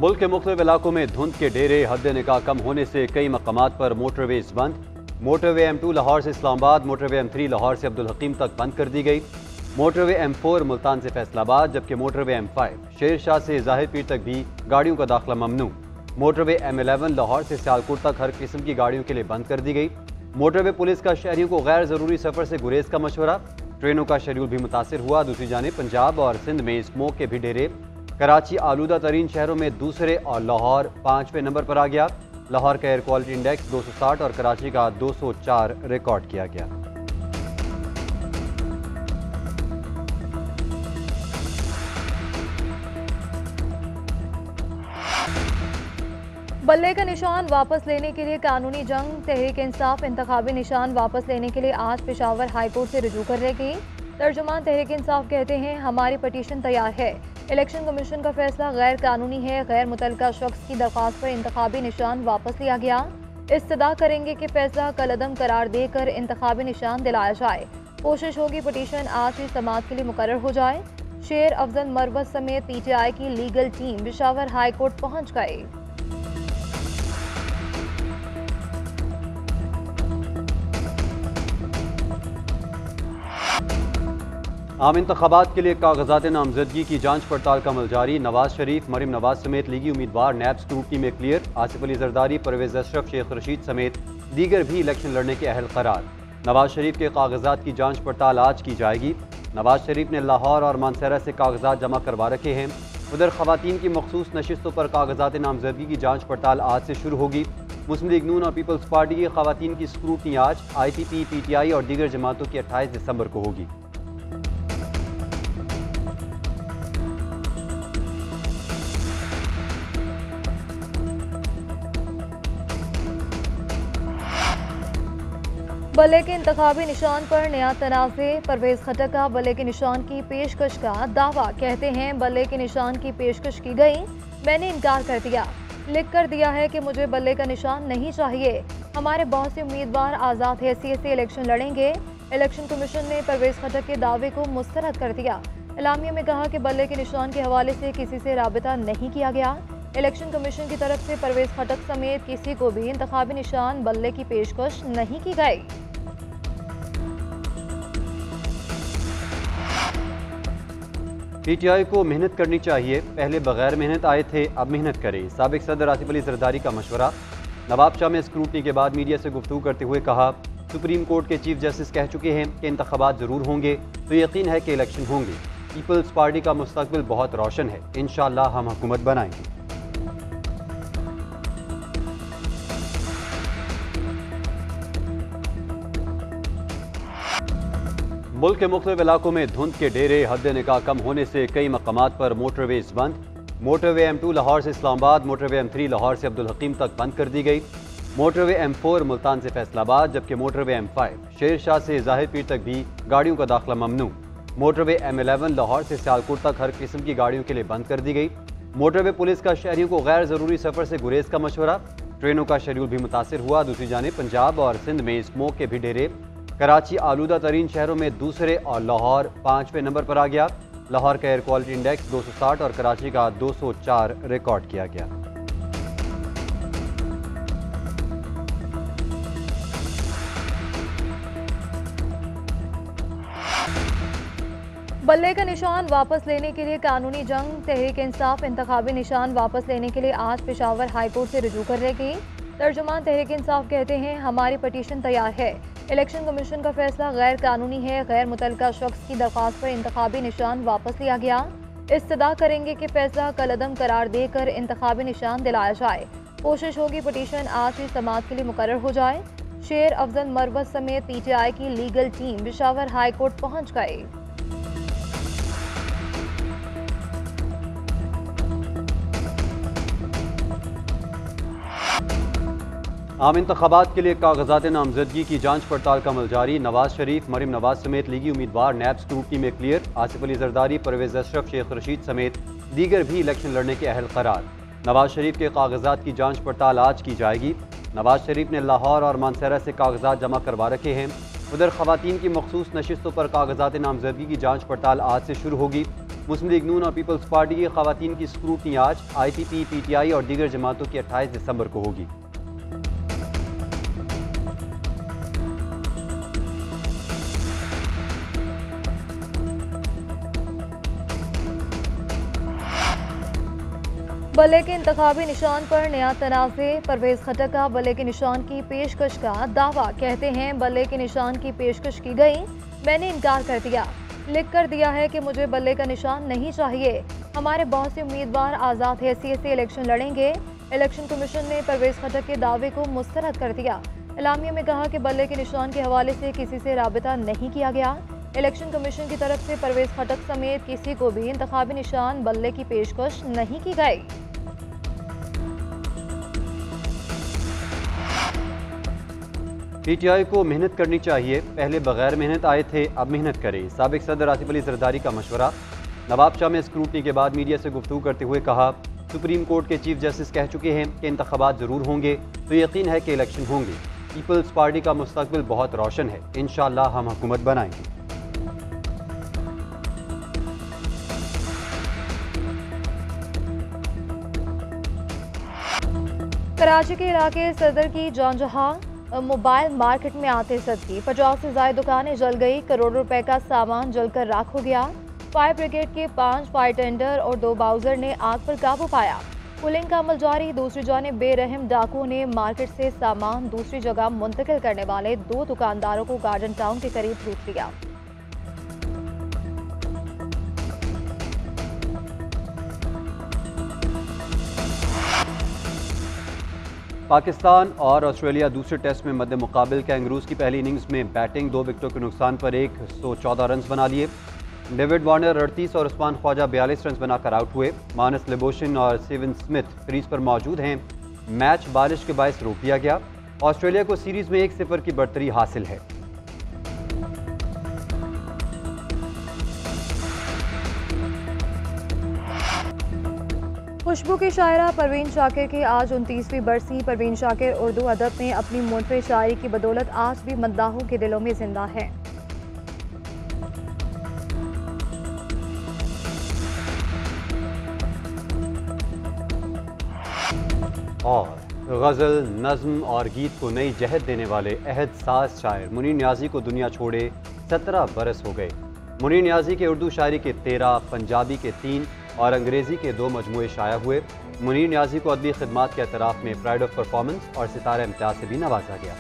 मुल्क के मुख्तलिफ इलाकों में धुंध के डेरे, हद निकाह कम होने से कई मकामात पर मोटरवेज बंद। मोटरवे M2 लाहौर से इस्लामाबाद, मोटरवे M3 लाहौर से अब्दुल हकीम तक बंद कर दी गई। मोटरवे M4 मुल्तान से फैसलाबाद, जबकि मोटरवे M5 शेर शाह से ज़ाहिर पीर तक भी गाड़ियों का दाखिला ममनू। मोटरवे M11 लाहौर से सियालकोट तक हर किस्म की गाड़ियों के लिए बंद कर दी गई। मोटरवे पुलिस का शहरियों को गैर ज़रूरी सफ़र से गुरेज का मशवरा। ट्रेनों का शेड्यूल भी मुतासिर हुआ। दूसरी जानिब पंजाब और सिंध में स्मोक के भी डेरे। कराची आलूदा तरीन शहरों में दूसरे और लाहौर 5वें नंबर पर आ गया। लाहौर का एयर क्वालिटी इंडेक्स 260 और कराची का 204 रिकॉर्ड किया गया। बल्ले का निशान वापस लेने के लिए कानूनी जंग। तहरीक इंसाफ इंतखाबी निशान वापस लेने के लिए आज पेशावर हाईकोर्ट से रुजू करेगी। तर्जुमान तहरीक इंसाफ कहते हैं, हमारी पटिशन तैयार है। इलेक्शन कमीशन का फैसला गैर कानूनी है। गैर मुतल्लका शख्स की दरख्वास्त पर इंतखाबी निशान वापस लिया गया। इस्तदा करेंगे कि फैसला कलअदम करार देकर इंतखाबी निशान दिलाया जाए। कोशिश होगी पटिशन आज ही समाअत के लिए मुकर्रर हो जाए। शेर अफजल मरवत समेत PTI की लीगल टीम पेशावर हाईकोर्ट पहुँच गए। आम इंतखाबात के लिए कागजात नामजदगी की जांच पड़ताल का अमल जारी। नवाज शरीफ, मरीम नवाज समेत लीगी उम्मीदवार नैब स्क्रूटनी में क्लियर। आसिफ अली जरदारी, परवेज अशरफ, शेख रशीद समेत दीगर भी इलेक्शन लड़ने के अहल करार। नवाज शरीफ के कागजात की जांच पड़ताल आज की जाएगी। नवाज शरीफ ने लाहौर और मानसरा से कागजात जमा करवा रखे हैं। उधर खवातीन की मखसूस नशिस्तों पर कागजात नामजदगी की जांच पड़ताल आज से शुरू होगी। मुस्लिम लीग नून और पीपल्स पार्टी की खवातीन की स्क्रूटनी आज ITP, PTI और दीगर जमातों की 28 दिसंबर को होगी। बल्ले के इंतखाबी निशान पर नया तनाज़े। परवेज खटक का बल्ले के निशान की पेशकश का दावा। कहते हैं, बल्ले के निशान की पेशकश की गई, मैंने इनकार कर दिया। लिख कर दिया है कि मुझे बल्ले का निशान नहीं चाहिए। हमारे बहुत से उम्मीदवार आज़ाद हैसियत से इलेक्शन लड़ेंगे। इलेक्शन कमीशन ने परवेज खटक के दावे को मुस्तरद कर दिया। एलामिया में कहा कि बल्ले के निशान के हवाले से किसी से राबिता नहीं किया गया। इलेक्शन कमीशन की तरफ से परवेज खटक समेत किसी को भी इंतखाबी निशान बल्ले की पेशकश नहीं की गई। PTI को मेहनत करनी चाहिए। पहले बगैर मेहनत आए थे, अब मेहनत करें। साबिक सदर आसिफ अली जरदारी का मशवरा। नवाब शाह में स्क्रूटनी के बाद मीडिया से गुफ्तगू करते हुए कहा, सुप्रीम कोर्ट के चीफ जस्टिस कह चुके हैं कि इंतखाबात ज़रूर होंगे, तो यकीन है कि इलेक्शन होंगे। पीपल्स पार्टी का मुस्तकबिल बहुत रोशन है। इंशाअल्लाह हम हुकूमत बनाएंगे। मुल्क के मुख्तलिफ इलाकों में धुंध के डेरे, हद निकाह कम होने से कई मकामात पर मोटरवेज बंद। मोटरवे M2 लाहौर से इस्लामाबाद, मोटरवे M3 लाहौर से अब्दुल हकीम तक बंद कर दी गई। मोटरवे M4 मुल्तान से फैसलाबाद, जबकि मोटरवे M5 शेर शाह से ज़ाहिर पीर तक भी गाड़ियों का दाखिला ममनू। मोटरवे M11 लाहौर से सियालकोट तक हर किस्म की गाड़ियों के लिए बंद कर दी गई। मोटरवे पुलिस का शहरियों को गैर ज़रूरी सफ़र से गुरेज का मशवरा। ट्रेनों का शेड्यूल भी मुतासिर हुआ। दूसरी जानिब पंजाब और सिंध में स्मोक के भी डेरे। कराची आलूदा तरीन शहरों में दूसरे और लाहौर 5वें नंबर पर आ गया। लाहौर का एयर क्वालिटी इंडेक्स 260 और कराची का 204 रिकॉर्ड किया गया। बल्ले का निशान वापस लेने के लिए कानूनी जंग। तहरीक इंसाफ इंतखाबी निशान वापस लेने के लिए आज पेशावर हाईकोर्ट से रुजू करेगी। तर्जुमान तहरीक इंसाफ कहते हैं, हमारी पटिशन तैयार है। इलेक्शन कमीशन का फैसला गैर कानूनी है। गैर मुतल्लका शख्स की दरख्वास्त पर इंतखाबी निशान वापस लिया गया। इस्तदा करेंगे कि फैसला कलअदम करार देकर इंतखाबी निशान दिलाया जाए। कोशिश होगी पटिशन आज ही समाअत के लिए मुकर्रर हो जाए। शेर अफजल मरवत समेत PTI की लीगल टीम पेशावर हाईकोर्ट पहुँच गए। आम इंतखाबात के लिए कागजात नामजदगी की जांच पड़ताल का अमल जारी। नवाज शरीफ, मरीम नवाज समेत लीगी उम्मीदवार नैब स्क्रूटनी में क्लियर। आसिफ अली जरदारी, परवेज अशरफ, शेख रशीद समेत दीगर भी इलेक्शन लड़ने के अहल करार। नवाज शरीफ के कागजात की जांच पड़ताल आज की जाएगी। नवाज शरीफ ने लाहौर और मानसरा से कागजात जमा करवा रखे हैं। उधर खवातीन की मखसूस नशिस्तों पर कागजात नामजदगी की जांच पड़ताल आज से शुरू होगी। मुस्लिम लीग नून और पीपल्स पार्टी की खवातीन की स्क्रूटनी आज IPP, PTI और दीगर जमातों की 28 दिसंबर को होगी। बल्ले के इंतखाबी निशान पर नया तनाज़े। परवेज खटक का बल्ले के निशान की पेशकश का दावा। कहते हैं बल्ले के निशान की पेशकश की गई, मैंने इनकार कर दिया। लिख कर दिया है कि मुझे बल्ले का निशान नहीं चाहिए। हमारे बहुत से उम्मीदवार आज़ाद हैसियत से इलेक्शन लड़ेंगे। इलेक्शन कमीशन ने परवेज खटक के दावे को मुस्तरद कर दिया। एलामिया में कहा कि बल्ले के निशान के हवाले से किसी से राबिता नहीं किया गया। इलेक्शन कमीशन की तरफ से परवेज खटक समेत किसी को भी इंतखाबी निशान बल्ले की पेशकश नहीं की गई। PTI को मेहनत करनी चाहिए, पहले बगैर मेहनत आए थे, अब मेहनत करें। साबिक सदर आसिफ अली जरदारी का मशवरा। नवाब शाह में स्क्रूटनी के बाद मीडिया से गुफ्तगू करते हुए कहा, सुप्रीम कोर्ट के चीफ जस्टिस कह चुके हैं कि इंतखाबात ज़रूर होंगे, तो यकीन है कि इलेक्शन होंगे। पीपल्स पार्टी का मुस्तकबिल बहुत रोशन है, इंशाअल्लाह हम हुकूमत बनाएंगे। कराची के इलाके सदर की जांजहाँ मोबाइल मार्केट में आते सदकी 50 से ज्यादा दुकानें जल गई। करोड़ों रुपए का सामान जलकर राख हो गया। फायर ब्रिगेड के 5 फायर टेंडर और 2 बाउजर ने आग पर काबू पाया। पुलिंग का अमल जारी। दूसरी जानिब बेरहम डाकुओं ने मार्केट से सामान दूसरी जगह मुंतकिल करने वाले 2 दुकानदारों को गार्डन टाउन के करीब लूट लिया। पाकिस्तान और ऑस्ट्रेलिया दूसरे टेस्ट में मद्दे मुकाबिल। कैंगरूज की पहली इनिंग्स में बैटिंग 2 विकेटों के नुकसान पर 114 रन बना लिए। डेविड वार्नर 38 और उस्मान ख्वाजा 42 रन बनाकर आउट हुए। मानस लिबोशन और स्टीवन स्मिथ क्रीज पर मौजूद हैं। मैच बारिश के बायस रोक दिया गया। ऑस्ट्रेलिया को सीरीज में 1-0 की बढ़तरी हासिल है। खुशबू की शायरा परवीन शाकिर की आज 29वीं बरसी। परवीन शाकिर उर्दू अदब में अपनी मुनफरिद शायरी की बदौलत आज भी मद्दाहों के दिलों में जिंदा है। और गज़ल, नज़्म और गीत को नई जहत देने वाले अहद साज शायर मुनीर नियाज़ी को दुनिया छोड़े 17 बरस हो गए। मुनीर नियाज़ी के उर्दू शायरी के 13, पंजाबी के 3 और अंग्रेज़ी के 2 मजमूए शाया हुए। मुनीर नियाज़ी को अदबी खिदमात के एतराफ़ में प्राइड ऑफ परफॉर्मेंस और सितारा इम्तियाज़ से भी नवाजा गया।